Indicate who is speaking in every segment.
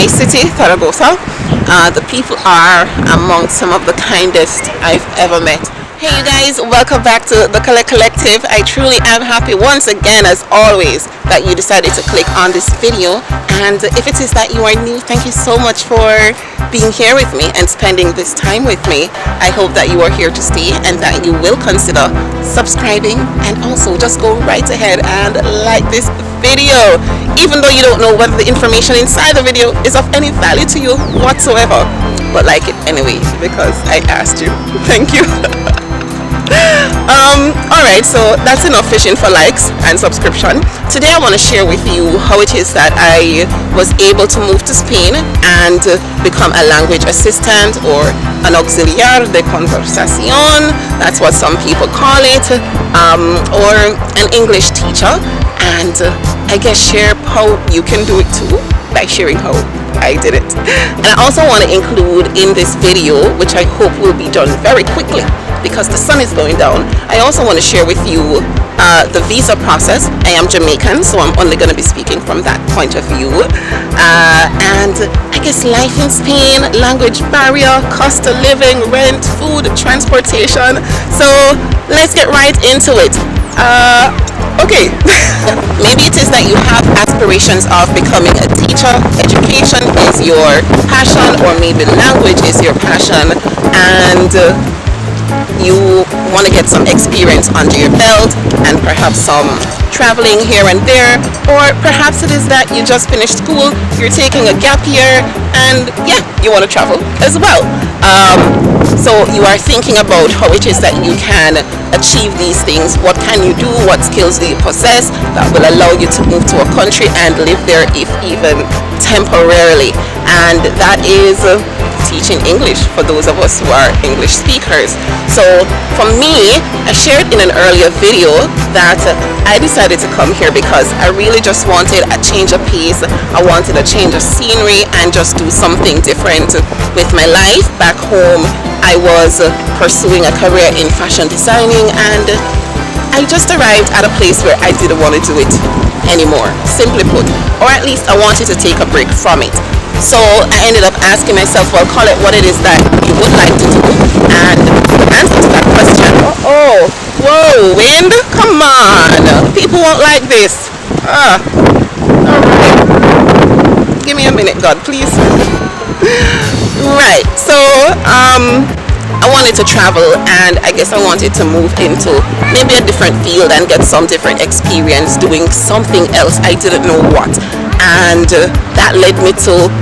Speaker 1: my city, Zaragoza. The people are among some of the kindest I've ever met. Hey you guys, welcome back to the Collective. I truly am happy once again, as always, that you decided to click on this video. And if it is that you are new, thank you so much for being here with me and spending this time with me. I hope that you are here to stay and that you will consider subscribing, and also just go right ahead and like this video, even though you don't know whether the information inside the video is of any value to you whatsoever. But like it anyway, because I asked you. Thank you. Alright, so that's enough fishing for likes and subscription. Today I want to share with you how it is that I was able to move to Spain and become a language assistant, or an auxiliar de conversación, that's what some people call it, or an English teacher, and I guess share how you can do it too by sharing how I did it. And I also want to include in this video, which I hope will be done very quickly because the sun is going down, I also want to share with you the visa process. I am Jamaican, so I'm only going to be speaking from that point of view. And I guess life in Spain, language barrier, cost of living, rent, food, transportation. So let's get right into it. Okay, maybe it is that you have aspirations of becoming a teacher. Education is your passion, or maybe language is your passion, and you want to get some experience under your belt and perhaps some traveling here and there, or perhaps it is that you just finished school, you're taking a gap year, and yeah, you want to travel as well. So you are thinking about how it is that you can achieve these things. What can you do? What skills do you possess that will allow you to move to a country and live there, if even temporarily? And that is teaching English for those of us who are English speakers. So for me, I shared in an earlier video that I decided to come here because I really just wanted a change of pace. I wanted a change of scenery and just do something different with my life. Back home, I was pursuing a career in fashion designing, and I just arrived at a place where I didn't want to do it anymore, simply put, or at least I wanted to take a break from it. So I ended up asking myself, well, call it what it is that you would like to do, and the answer to that question, oh, whoa, wind, come on, people won't like this. Alright, give me a minute, God, please. Right, so I wanted to travel, and I guess I wanted to move into maybe a different field and get some different experience doing something else. I didn't know what, and that led me to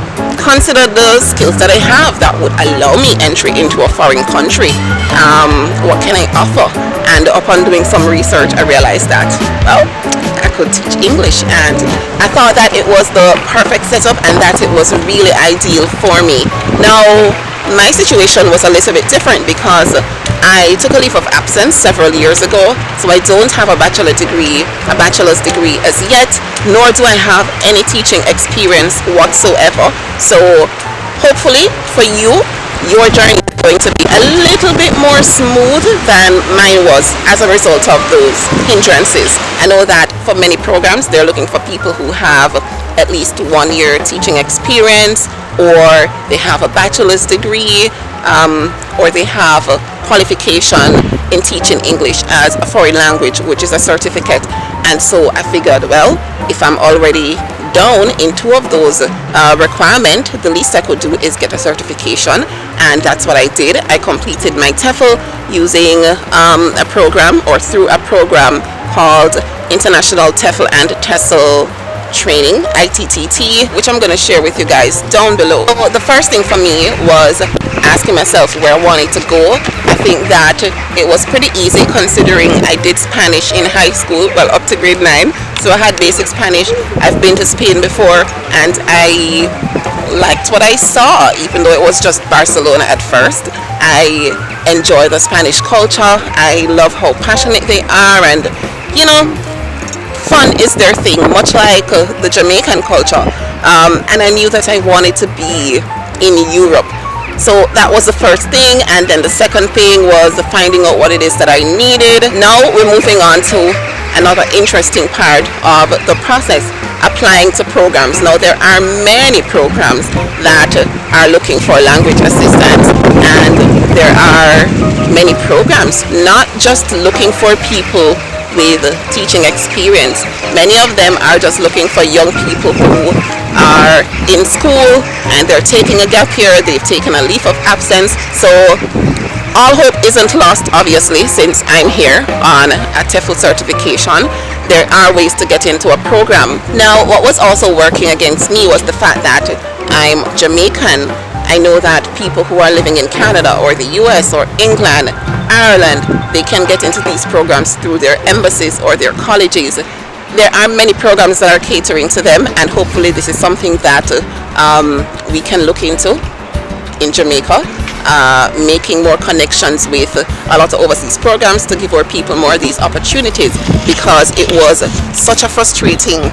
Speaker 1: consider the skills that I have that would allow me entry into a foreign country. What can I offer? And upon doing some research, I realized that, well, I could teach English, and I thought that it was the perfect setup and that it was really ideal for me. Now, my situation was a little bit different because I took a leave of absence several years ago, so I don't have a bachelor's degree as yet, nor do I have any teaching experience whatsoever. So hopefully for you, your journey is going to be a little bit more smooth than mine was as a result of those hindrances. I know that for many programs, they're looking for people who have at least 1 year teaching experience, or they have a bachelor's degree, or they have a qualification in teaching English as a foreign language, which is a certificate. And so I figured, well, if I'm already down in 2 of those requirements, the least I could do is get a certification, and that's what I did. I completed my TEFL using a program, or through a program called International TEFL and TESOL Training, ITTT, which I'm going to share with you guys down below. So the first thing for me was asking myself where I wanted to go. I think that it was pretty easy considering I did Spanish in high school, well, up to grade 9, so I had basic Spanish. I've been to Spain before, and I liked what I saw, even though it was just Barcelona at first. I enjoy the Spanish culture. I love how passionate they are, and you know, fun is their thing, much like the Jamaican culture. And I knew that I wanted to be in Europe. So that was the first thing, and then the second thing was finding out what it is that I needed. Now we're moving on to another interesting part of the process. applying to programs. Now there are many programs that are looking for language assistance, and there are many programs not just looking for people with teaching experience. Many of them are just looking for young people who are in school and they're taking a gap year, they've taken a leave of absence. So all hope isn't lost, obviously, since I'm here on a TEFL certification. There are ways to get into a program. Now, what was also working against me was the fact that I'm Jamaican. I know that people who are living in Canada or the US or England, Ireland, they can get into these programs through their embassies or their colleges. There are many programs that are catering to them, and hopefully this is something that we can look into in Jamaica, making more connections with a lot of overseas programs to give our people more of these opportunities, because it was such a frustrating,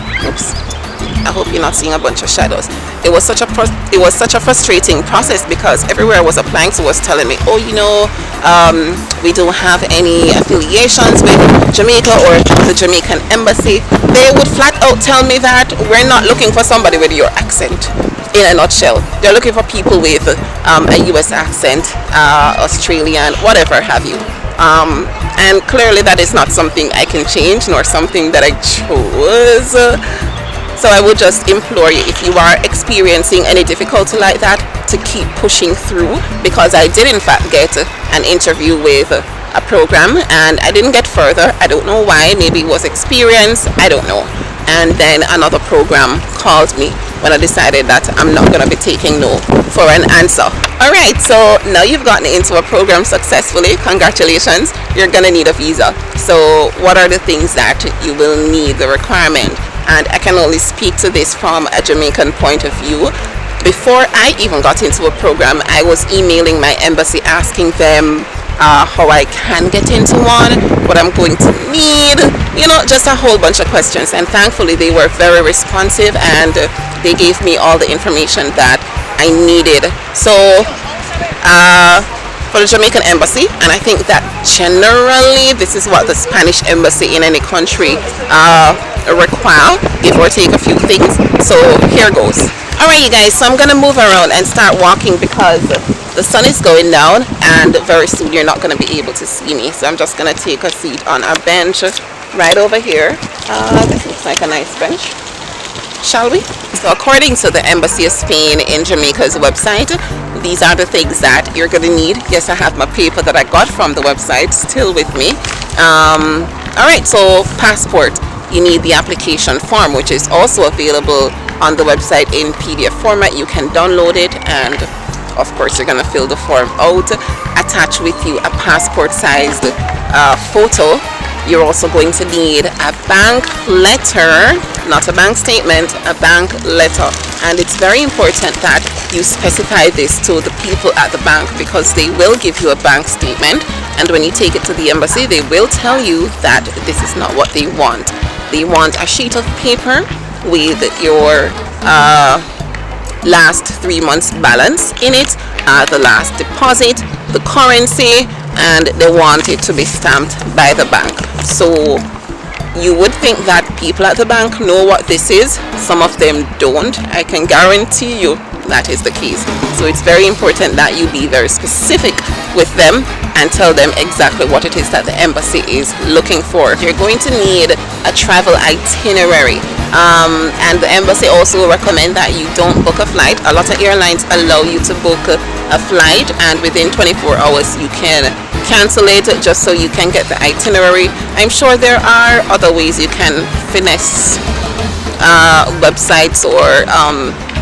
Speaker 1: I hope you're not seeing a bunch of shadows. It was such a frustrating process, because everywhere I was applying to was telling me, oh, you know, we don't have any affiliations with Jamaica or the Jamaican embassy. They would flat out tell me that we're not looking for somebody with your accent. In a nutshell, they're looking for people with a US accent, Australian, whatever have you. And clearly that is not something I can change, nor something that I chose. So I would just implore you, if you are experiencing any difficulty like that, to keep pushing through, because I did in fact get an interview with a program and I didn't get further. I don't know why. Maybe it was experience, I don't know. And then another program called me when I decided that I'm not going to be taking no for an answer. Alright, so now you've gotten into a program successfully. Congratulations. You're going to need a visa. So what are the things that you will need, the requirement? And I can only speak to this from a Jamaican point of view. Before I even got into a program, I was emailing my embassy asking them how I can get into one, what I'm going to need, you know, just a whole bunch of questions. And thankfully they were very responsive and they gave me all the information that I needed. So for the Jamaican embassy, and I think that generally this is what the Spanish embassy in any country require, give or take a few things. So here goes. Alright, you guys, so I'm gonna move around and start walking because the sun is going down and very soon you're not gonna be able to see me. So I'm just gonna take a seat on a bench right over here. This looks like a nice bench. Shall we? So according to the Embassy of Spain in Jamaica's website, these are the things that you're going to need. Yes, I have my paper that I got from the website still with me. Alright, so passport. You need the application form, which is also available on the website in PDF format. You can download it, and of course you're going to fill the form out. Attach with you a passport sized photo. You're also going to need a bank letter, not a bank statement, a bank letter. And it's very important that you specify this to the people at the bank, because they will give you a bank statement, and when you take it to the embassy they will tell you that this is not what they want. They want a sheet of paper with your last 3 months balance in it, the last deposit, the currency, and they want it to be stamped by the bank. So you would think that people at the bank know what this is. Some of them don't. I can guarantee you that is the case. So it's very important that you be very specific with them and tell them exactly what it is that the embassy is looking for. You're going to need a travel itinerary. And the embassy also recommend that you don't book a flight. A lot of airlines allow you to book a flight, and within 24 hours you can cancel it just so you can get the itinerary. I'm sure there are other ways you can finesse websites or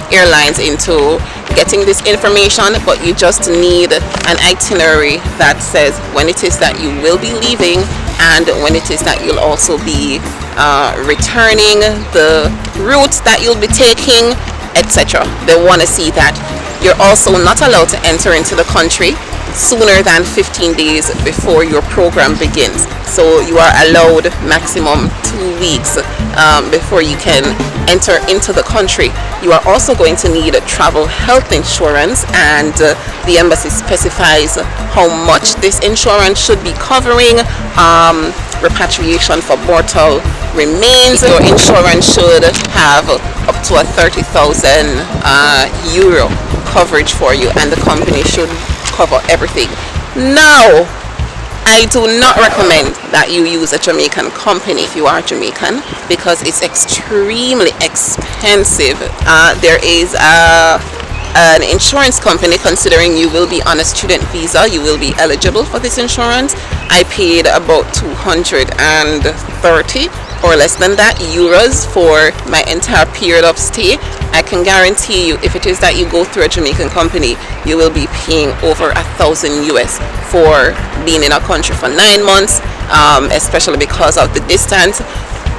Speaker 1: airlines into getting this information, but you just need an itinerary that says when it is that you will be leaving and when it is that you'll also be returning, the route that you'll be taking, etc. They want to see that. You're also not allowed to enter into the country sooner than 15 days before your program begins. So you are allowed maximum 2 weeks before you can enter into the country. You are also going to need a travel health insurance, and the embassy specifies how much this insurance should be covering. Repatriation for mortal remains. Your insurance should have up to a 30,000 euro coverage for you, and the company should cover everything. Now, I do not recommend that you use a Jamaican company if you are Jamaican, because it's extremely expensive. There is an insurance company, considering you will be on a student visa, you will be eligible for this insurance. I paid about 230 or less than that euros for my entire period of stay. I can guarantee you, if it is that you go through a Jamaican company, you will be paying over 1,000 US for being in a country for 9 months, especially because of the distance.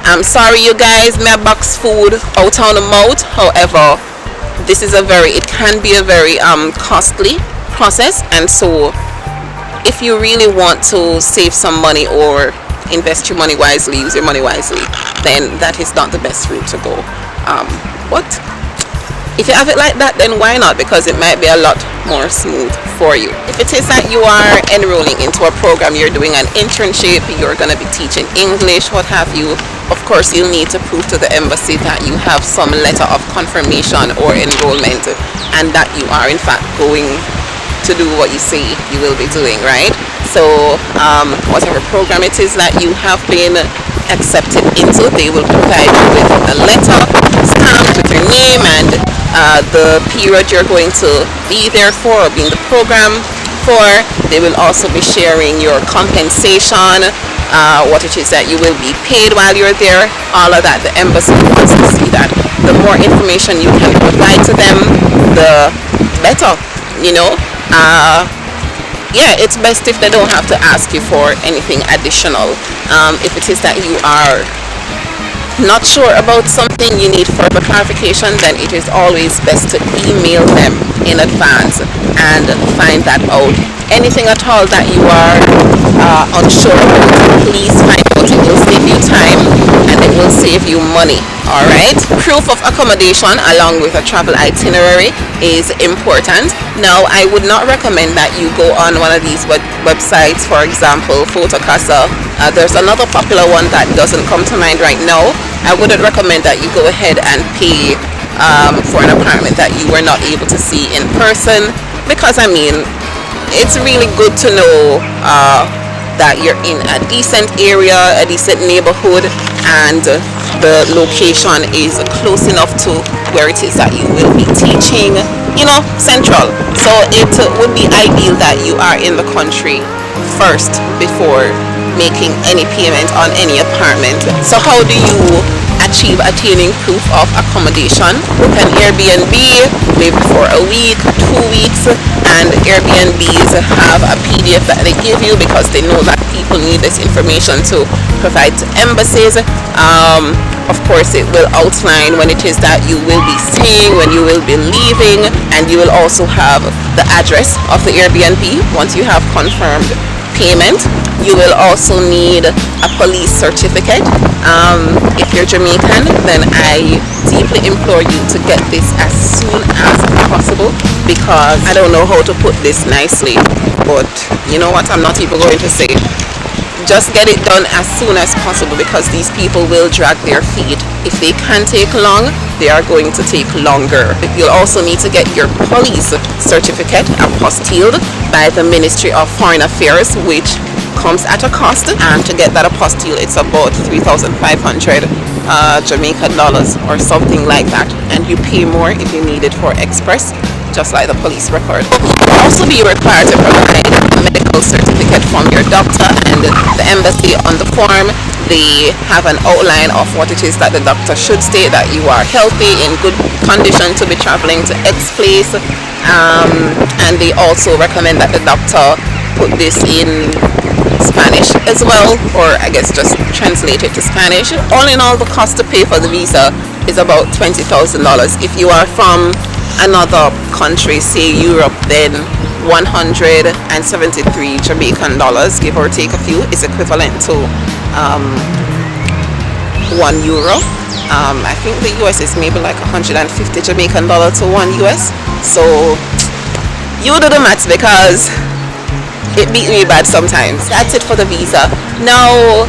Speaker 1: I'm sorry, you guys, my box food out on the mouth. However, it can be a very costly process, and so if you really want to save some money or invest your money wisely, use your money wisely, then that is not the best route to go. But if you have it like that, then why not? Because it might be a lot more smooth for you. If it is that you are enrolling into a program, you're doing an internship, you're going to be teaching English, what have you, of course you'll need to prove to the embassy that you have some letter of confirmation or enrollment, and that you are in fact going to do what you say you will be doing, right? So whatever program it is that you have been accepted into, they will provide you with a letter stamped with your name and the period you're going to be there for, or be in the program for. They will also be sharing your compensation, what it is that you will be paid while you're there, all of that. The embassy wants to see that. The more information you can provide to them, the better, you know. Yeah, it's best if they don't have to ask you for anything additional. If it is that you are not sure about something, you need further clarification, then it is always best to email them in advance and find that out. Anything at all that you are unsure about, please find out. It will save you time and it will save you money. Alright, proof of accommodation along with a travel itinerary is important. Now, I would not recommend that you go on one of these websites, for example Photocasa. There's another popular one that doesn't come to mind right now. I wouldn't recommend that you go ahead and pay for an apartment that you were not able to see in person, because I mean, it's really good to know that you're in a decent area, a decent neighborhood, and the location is close enough to where it is that you will be teaching, you know, central. So it would be ideal that you are in the country first before making any payment on any apartment. So how do you achieve attaining proof of accommodation? Book an Airbnb, maybe for a week, 2 weeks, and Airbnbs have a PDF that they give you because they know that people need this information to provide to embassies. Of course, it will outline when it is that you will be staying, when you will be leaving, and you will also have the address of the Airbnb once you have confirmed payment. You will also need a police certificate. If you're Jamaican, then I deeply implore you to get this as soon as possible, because I don't know how to put this nicely, but you know what, I'm not even going to say. Just get it done as soon as possible, because these people will drag their feet. If they can take long, they are going to take longer. You'll also need to get your police certificate apostilled by the Ministry of Foreign Affairs, which comes at a cost, and to get that apostille, it's about 3,500 Jamaican dollars or something like that, and you pay more if you need it for express, just like the police record. You'll also be required to provide a medical certificate from your doctor, and the embassy on the form, they have an outline of what it is that the doctor should state, that you are healthy, in good condition to be traveling to X place, and they also recommend that the doctor put this in Spanish as well, or I guess just translate it to Spanish. All in all, the cost to pay for the visa is about $20,000. If you are from another country, say Europe, then 173 Jamaican dollars, give or take a few, is equivalent to €1. I think the US is maybe like 150 Jamaican dollars to $1. So you do the maths, because it beat me bad sometimes. That's it for the visa. Now,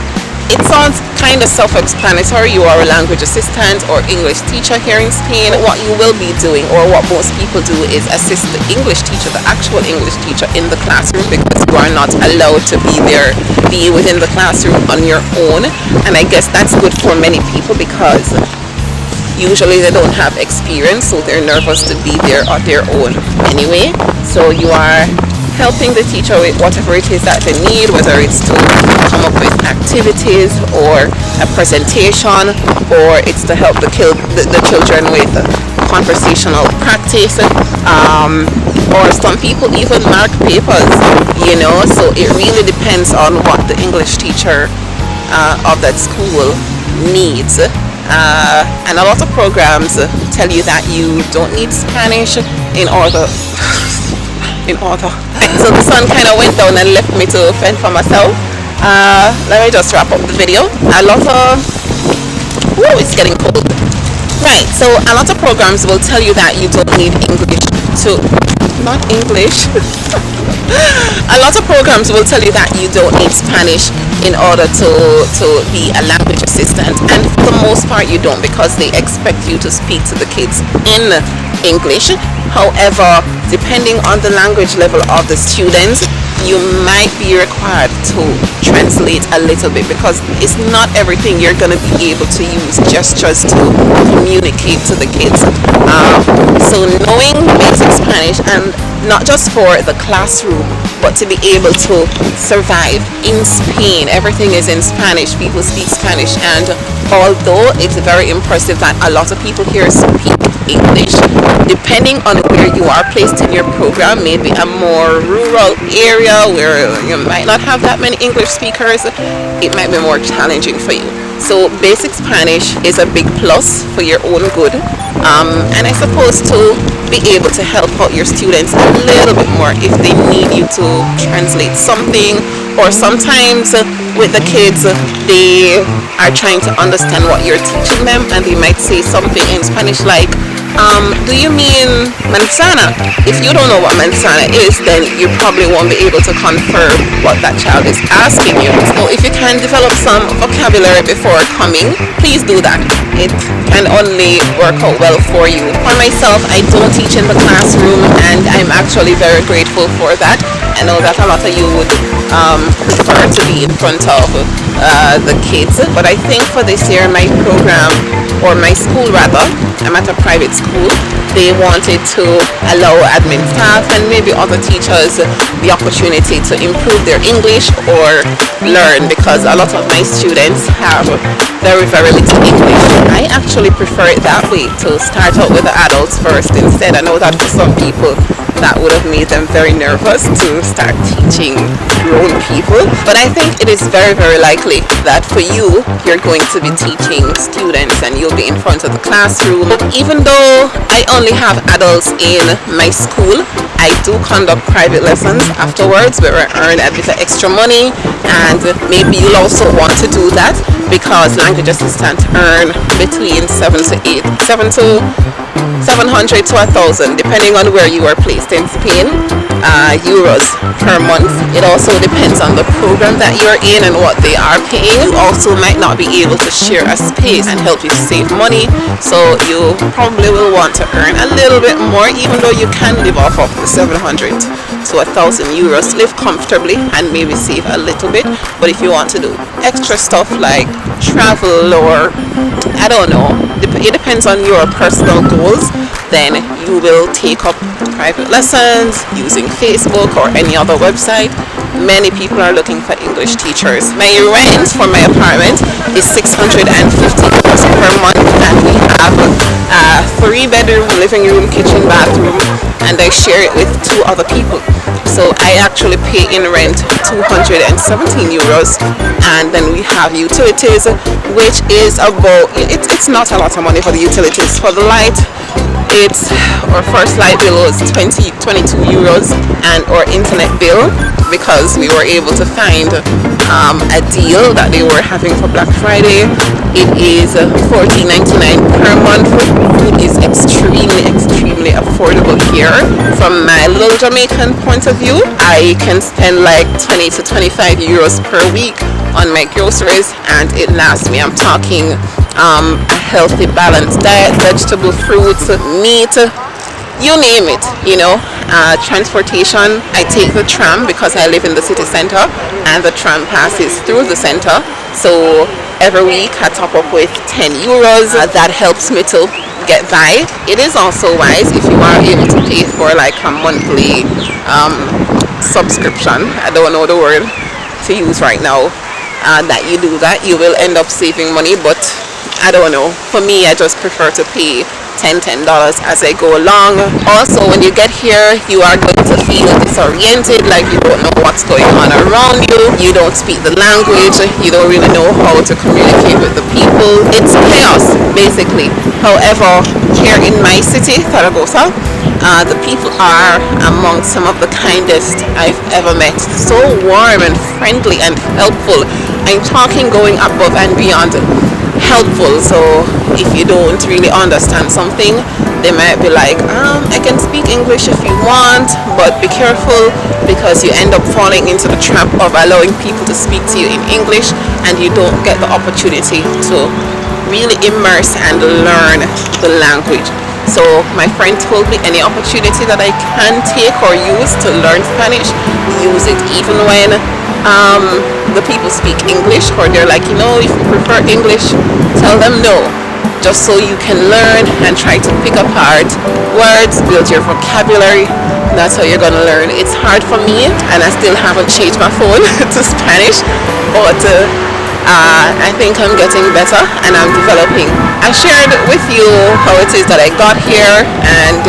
Speaker 1: It sounds kind of self-explanatory. You are a language assistant or English teacher here in Spain. What you will be doing, or what most people do, is assist the English teacher, the actual English teacher in the classroom, because you are not allowed to be within the classroom on your own. And I guess that's good for many people because usually they don't have experience, so they're nervous to be there on their own anyway. So you are helping the teacher with whatever it is that they need, whether it's to come up with activities or a presentation, or it's to help the children with conversational practice, or some people even mark papers, you know. So it really depends on what the English teacher of that school needs. And a lot of programs tell you that you don't need Spanish in order. So the sun kind of went down and left me to fend for myself. Let me just wrap up the video. It's getting cold. Right, so a lot of programs will tell you that you don't need English to, not English. A lot of programs will tell you that you don't need Spanish in order to be a language assistant, and for the most part you don't, because they expect you to speak to the kids in English. However, depending on the language level of the students, you might be required to translate a little bit, because it's not everything you're going to be able to use gestures to communicate to the kids. So knowing basic Spanish, and not just for the classroom, but to be able to survive in Spain. Everything is in Spanish. People speak Spanish, and although it's very impressive that a lot of people here speak English, depending on where you are placed in your program, maybe a more rural area where you might not have that many English speakers, it might be more challenging for you. So basic Spanish is a big plus for your own good, and I suppose to be able to help out your students a little bit more if they need you to translate something, or sometimes with the kids they are trying to understand what you're teaching them, and they might say something in Spanish like, do you mean manzana? If you don't know what manzana is, then you probably won't be able to confirm what that child is asking you. So if you can develop some vocabulary before coming, please do that. It can only work out well for you. For myself, I don't teach in the classroom, and I'm actually very grateful for that. I know that a lot of you would prefer to be in front of the kids, but I think for this year, my program, or my school rather, I'm at a private school, they wanted to allow admin staff and maybe other teachers the opportunity to improve their English or learn, because a lot of my students have very, very little English. I actually prefer it that way, to start out with the adults first instead. I know that for some people that would have made them very nervous to start teaching grown people, but I think it is very, very likely that for you, you're going to be teaching students and you'll be in front of the classroom. Even though I only have adults in my school, I do conduct private lessons afterwards where I earn a bit of extra money, and maybe you'll also want to do that, because language assistants earn between 700 to 1,000, depending on where you are placed in Spain, euros per month. It also depends on the program that you're in and what they are paying. You also might not be able to share a space and help you save money, so you probably will want to earn a little bit more, even though you can live off of the 700 to 1,000 euros, live comfortably and maybe save a little bit. But if you want to do extra stuff like travel, or I don't know, it depends on your personal goals, then you will take up private lessons using Facebook or any other website. Many people are looking for English teachers. My rent for my apartment is 650 euros per month, and we have a 3-bedroom, living room, kitchen, bathroom, and I share it with 2 other people. So I actually pay in rent 217 euros, and then we have utilities, which is about, it's not a lot of money for the utilities. For the light, our first light bill was 22 euros, and our internet bill, because we were able to find a deal that they were having for Black Friday, it is $14.99 per month. Food is extremely affordable here. From my little Jamaican point of view, I can spend like 20 to 25 euros per week on my groceries, and it lasts me. I'm talking a healthy, balanced diet, vegetable, fruits, meat, you name it, you know. Transportation, I take the tram because I live in the city center, and the tram passes through the center. So every week I top up with €10. That helps me to get by. It is also wise if you are able to pay for like a monthly subscription. I don't know the word to use right now. That you do that, you will end up saving money, but I don't know. For me, I just prefer to pay $10 as I go along. Also, when you get here, you are going to feel disoriented, like you don't know what's going on around you. You don't speak the language. You don't really know how to communicate with the people. It's chaos, basically. However, here in my city, Zaragoza, the people are among some of the kindest I've ever met. So warm and friendly and helpful. I'm talking going above and beyond helpful. So if you don't really understand something, they might be like, I can speak English if you want, but be careful, because you end up falling into the trap of allowing people to speak to you in English, and you don't get the opportunity to really immerse and learn the language. So my friend told me any opportunity that I can take or use to learn Spanish, use it, even when the people speak English, or they're like, if you prefer English, tell them no, just so you can learn and try to pick apart words, build your vocabulary. That's how you're gonna learn. It's hard for me, and I still haven't changed my phone to Spanish, but I think I'm getting better and I'm developing. I shared with you how it is that I got here, and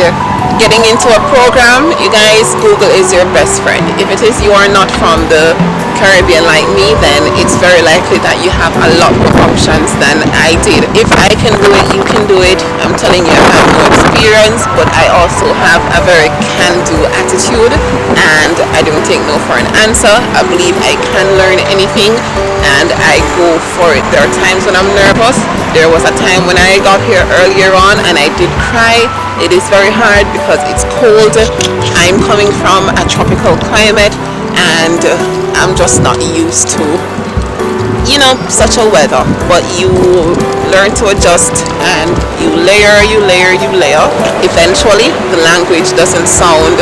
Speaker 1: getting into a program. You guys, Google is your best friend. If it is you are not from the Caribbean like me, then it's very likely that you have a lot more options than I did. If I can do it, you can do it. I'm telling you, I have no experience, but I also have a very can-do attitude, and I don't take no for an answer. I believe I can learn anything, and I go for it. There are times when I'm nervous. There was a time when I got here earlier on and I did cry. It is very hard because it's cold. I'm coming from a tropical climate, and I'm just not used to, such a weather. But you learn to adjust, and you layer. Eventually, the language doesn't sound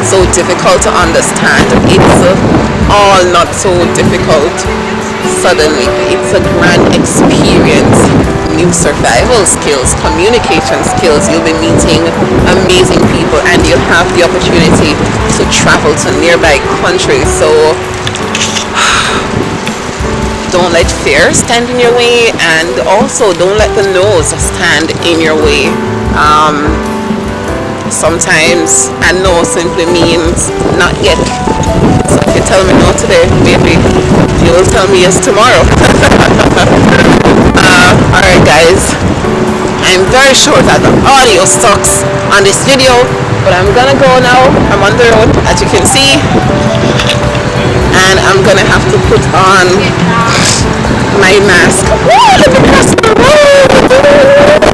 Speaker 1: so difficult to understand. It's all not so difficult. Suddenly, it's a grand experience. New survival skills, communication skills. You'll be meeting amazing people, and you'll have the opportunity to travel to nearby countries. So don't let fear stand in your way, and also don't let the no's stand in your way. Sometimes a no simply means not yet. So if you tell me no today, maybe you will tell me yes tomorrow. Alright guys, I'm very sure that the audio sucks on this video, but I'm gonna go now. I'm on the road, as you can see, and I'm gonna have to put on my mask. Woo, let me cross the road.